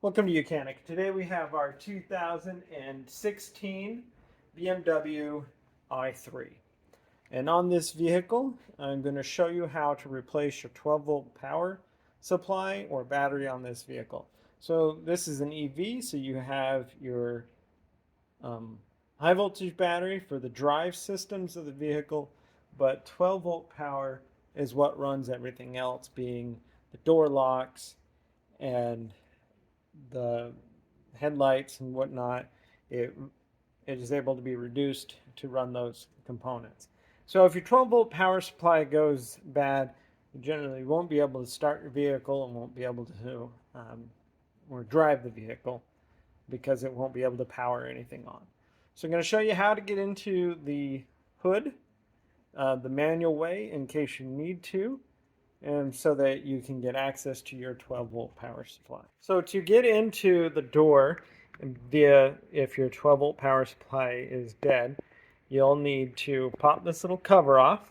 Welcome to Ucanic. Today we have our 2016 BMW i3. And on this vehicle, I'm going to show you how to replace your 12-volt power supply or battery on this vehicle. So this is an EV, so you have your high voltage battery for the drive systems of the vehicle, but 12-volt power is what runs everything else, being the door locks and the headlights and whatnot. It is able to be reduced to run those components. So if your 12-volt power supply goes bad, you generally won't be able to start your vehicle and won't be able to or drive the vehicle because it won't be able to power anything on. So I'm going to show you how to get into the hood the manual way in case you need to, and so that you can get access to your 12-volt power supply. So to get into the door if your 12-volt power supply is dead, you'll need to pop this little cover off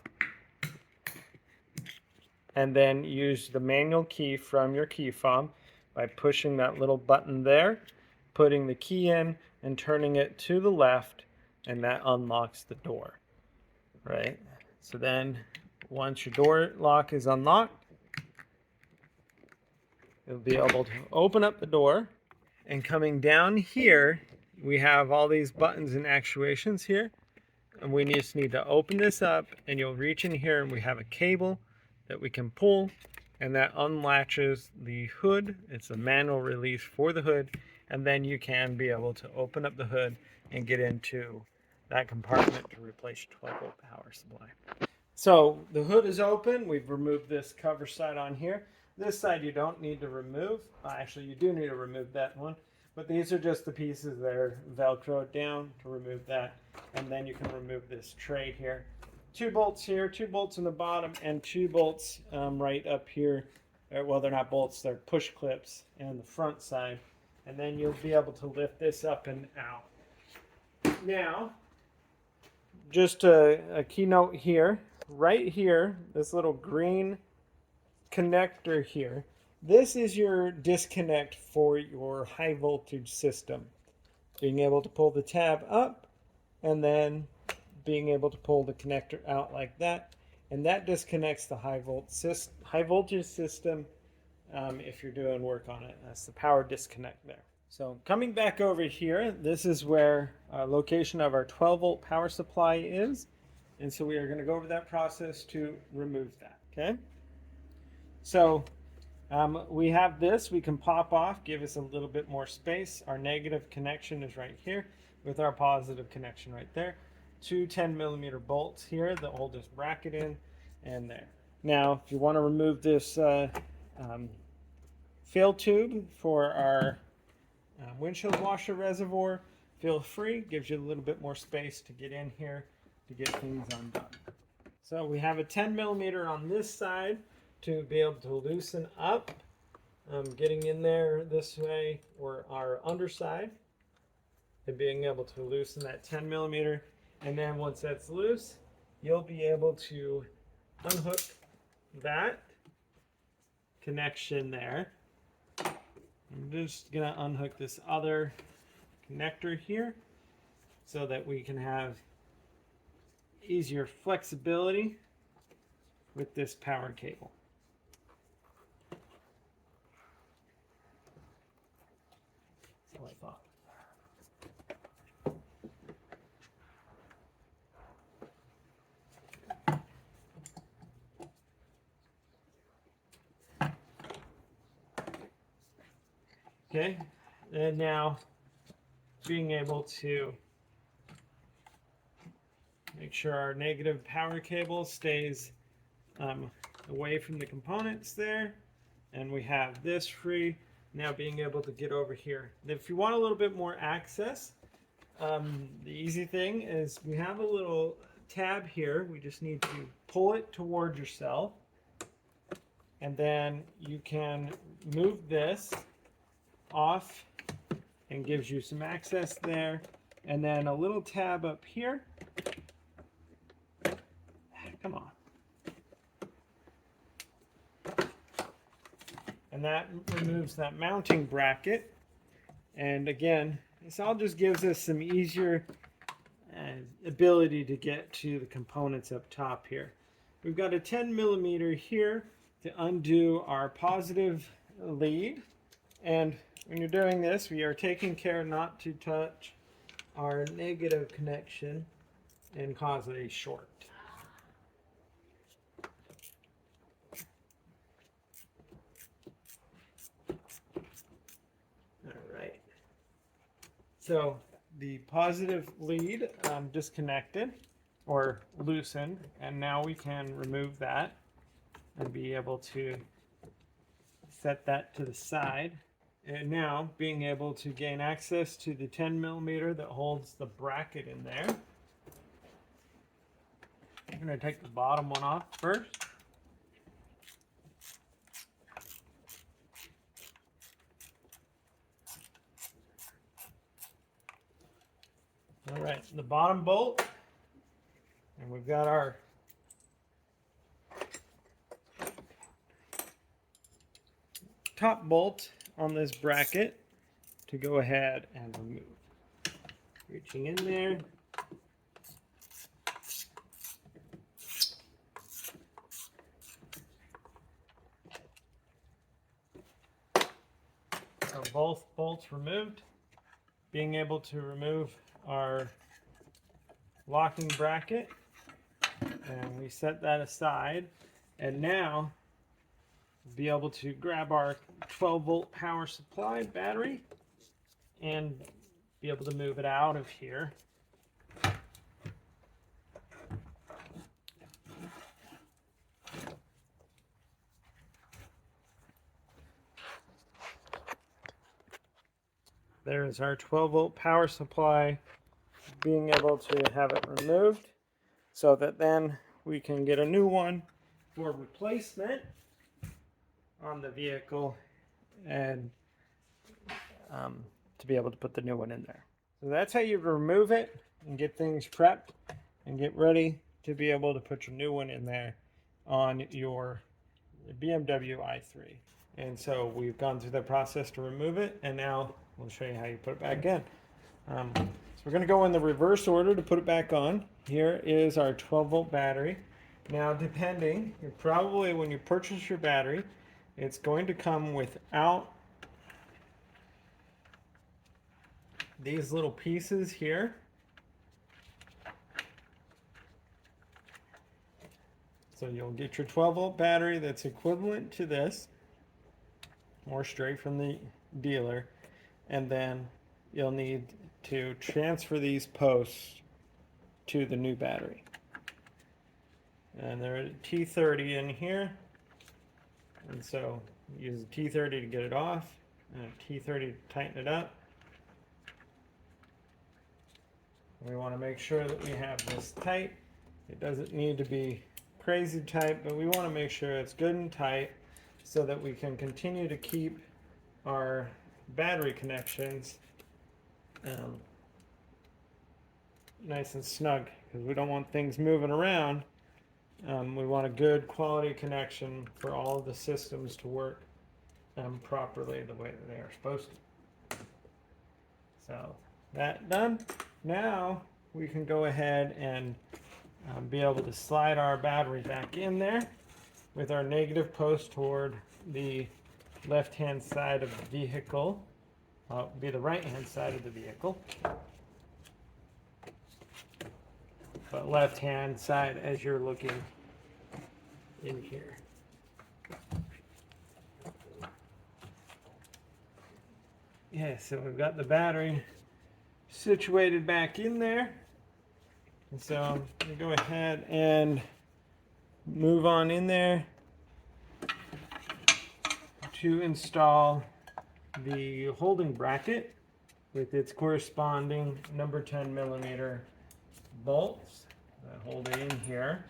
and then use the manual key from your key fob by pushing that little button there, putting the key in and turning it to the left, and that unlocks the door, right? So then once your door lock is unlocked, you'll be able to open up the door, and coming down here, we have all these buttons and actuations here, and we just need to open this up, and you'll reach in here and we have a cable that we can pull, and that unlatches the hood. It's a manual release for the hood, and then you can be able to open up the hood and get into that compartment to replace your 12-volt power supply. So the hood is open. We've removed this cover side on here. This side you don't need to remove. Actually, you do need to remove that one. But these are just the pieces that are Velcroed down to remove that. And then you can remove this tray here. 2 bolts here, 2 bolts in the bottom, and 2 bolts right up here. Well, they're not bolts, they're push clips on the front side. And then you'll be able to lift this up and out. Now, just a keynote here. Right here, this little green connector here, this is your disconnect for your high voltage system. Being able to pull the tab up and then being able to pull the connector out like that, and that disconnects the high voltage system if you're doing work on it. That's the power disconnect there. So coming back over here, this is where location of our 12-volt power supply is. And so we are going to go over that process to remove that, okay? So we have this, we can pop off, give us a little bit more space. Our negative connection is right here with our positive connection right there. 2 10mm bolts here that hold this bracket in and there. Now, if you want to remove this fail tube for our windshield washer reservoir, feel free. Gives you a little bit more space to get in here to get things undone. So we have a 10mm on this side to be able to loosen up, getting in there this way, or our underside, and being able to loosen that 10mm. And then once that's loose, you'll be able to unhook that connection there. I'm just gonna unhook this other connector here so that we can have easier flexibility with this power cable. That's what I thought. Okay, and now being able to make sure our negative power cable stays away from the components there, and we have this free. Now being able to get over here. If you want a little bit more access, the easy thing is we have a little tab here. We just need to pull it towards yourself, and then you can move this off and gives you some access there, and then a little tab up here. Come on. And that removes that mounting bracket And again, this all just gives us some easier ability to get to the components up top here. We've got a 10 millimeter here to undo our positive lead. And when you're doing this, we are taking care not to touch our negative connection and cause a short. All right. So the positive lead disconnected or loosened, and now we can remove that and be able to set that to the side. And now being able to gain access to the 10 millimeter that holds the bracket in there. I'm going to take the bottom one off first. All right, the bottom bolt, and we've got our top bolt on this bracket to go ahead and remove. Reaching in there. So both bolts removed. Being able to remove our locking bracket, and we set that aside, and now be able to grab our 12-volt power supply battery and be able to move it out of here. There is our 12-volt power supply, being able to have it removed so that then we can get a new one for replacement on the vehicle and to be able to put the new one in there. So that's how you remove it and get things prepped and get ready to be able to put your new one in there on your BMW i3. And so we've gone through the process to remove it, and now we'll show you how you put it back in. So we're going to go in the reverse order to put it back on. Here is our 12-volt battery. Now, depending, probably when you purchase your battery, it's going to come without these little pieces here. So you'll get your 12-volt battery that's equivalent to this, or straight from the dealer, and then you'll need to transfer these posts to the new battery. And there are T30 in here, and so use a T30 to get it off and a T30 to tighten it up. We want to make sure that we have this tight. It doesn't need to be crazy tight, but we want to make sure it's good and tight so that we can continue to keep our battery connections nice and snug, because we don't want things moving around. We want a good quality connection for all of the systems to work properly the way that they are supposed to. So that done. Now we can go ahead and be able to slide our battery back in there with our negative post toward the left-hand side of the vehicle. Be the right-hand side of the vehicle, but left-hand side as you're looking in here. Yeah, so we've got the battery situated back in there. And so I'm going to go ahead and move on in there to install the holding bracket with its corresponding number 10 millimeter bolts that hold it in here.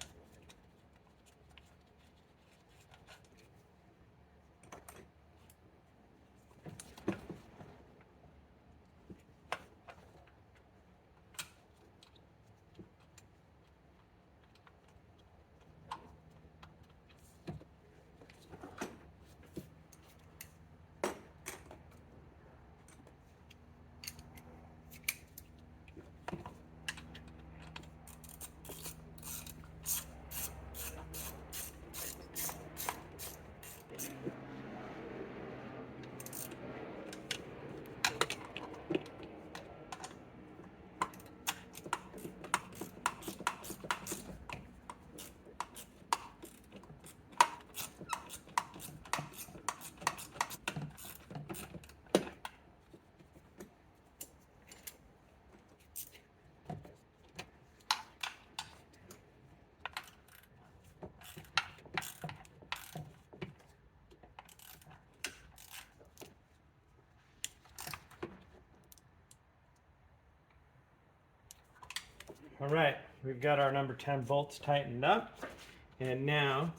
All right, we've got our number 10 bolts tightened up, and now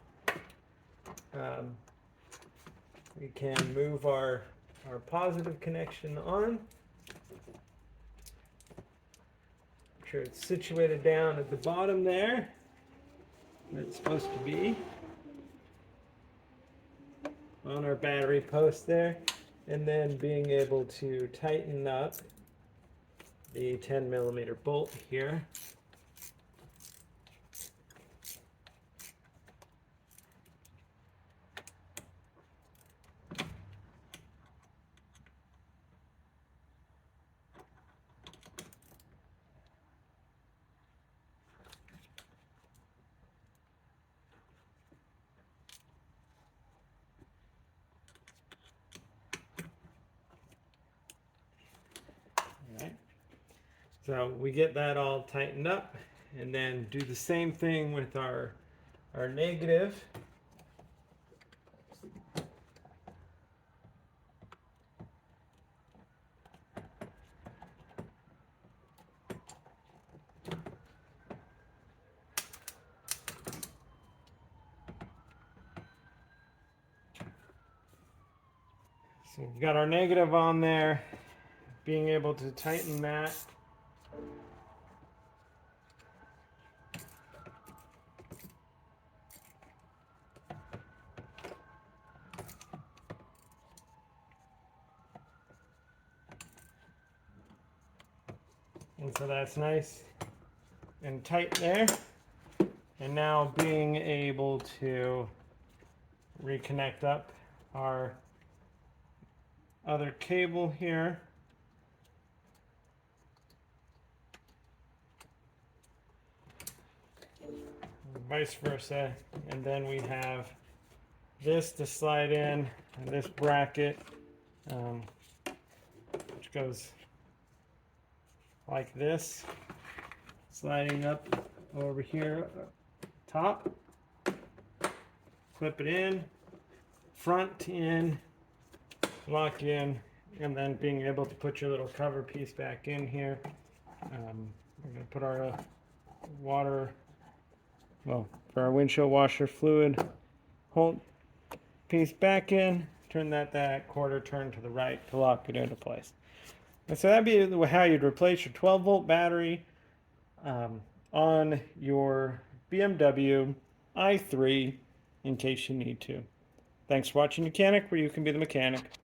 we can move our positive connection on. Make sure it's situated down at the bottom there, where it's supposed to be, on our battery post there, and then being able to tighten up the 10mm bolt here. Alright, so we get that all tightened up, and then do the same thing with our negative. So we've got our negative on there, being able to tighten that. And so that's nice and tight there. And now being able to reconnect up our other cable here. Vice versa. And then we have this to slide in, and this bracket, which goes like this, sliding up over here, top, clip it in, front in, lock in, and then being able to put your little cover piece back in here. We're going to put our for our windshield washer fluid hold piece back in, turn that quarter turn to the right to lock it into place. And so that'd be how you'd replace your 12-volt battery on your BMW i3 in case you need to. Thanks for watching Mechanic, where you can be the mechanic.